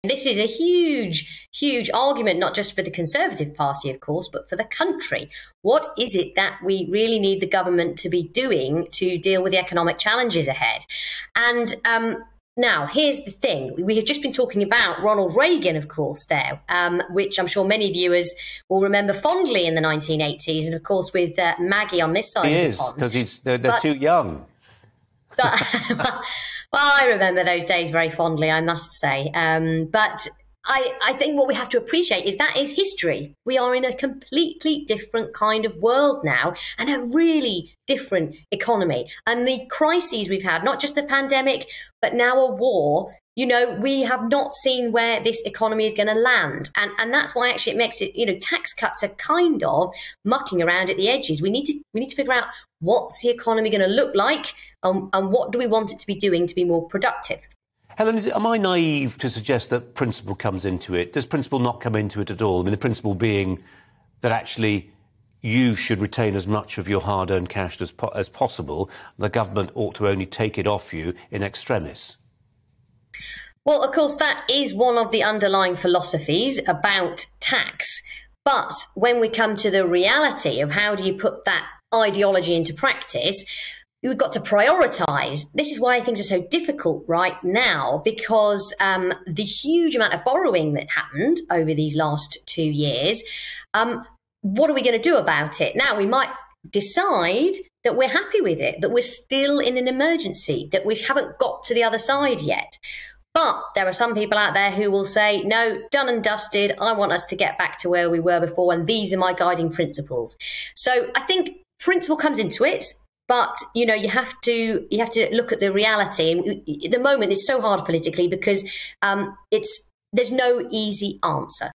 This is a huge, huge argument, not just for the Conservative Party, of course, but for the country. What is it that we really need the government to be doing to deal with the economic challenges ahead? And now, here's the thing. We have just been talking about Ronald Reagan, of course, there, which I'm sure many viewers will remember fondly in the 1980s, and, of course, with Maggie on this side of the pond. Because they're too young. But, well, I remember those days very fondly, I must say. But I think what we have to appreciate is that is history. We are in a completely different kind of world now and a really different economy. And the crises we've had, not just the pandemic, but now a war, you know, we have not seen where this economy is going to land. And that's why actually it makes it, you know, tax cuts are kind of mucking around at the edges. We need to figure out what's the economy going to look like and what do we want it to be doing to be more productive. Helen, am I naive to suggest that principle comes into it? Does principle not come into it at all? I mean, the principle being that actually you should retain as much of your hard-earned cash as possible. The government ought to only take it off you in extremis. Well, of course, that is one of the underlying philosophies about tax. But when we come to the reality of how do you put that ideology into practice, we've got to prioritise. This is why things are so difficult right now, because the huge amount of borrowing that happened over these last 2 years, what are we going to do about it? Now, we might decide that we're happy with it, that we're still in an emergency, that we haven't got to the other side yet. But there are some people out there who will say, no, done and dusted. I want us to get back to where we were before, and these are my guiding principles. So I think principle comes into it. But, you know, you have to look at the reality. And at the moment, it's so hard politically because there's no easy answer.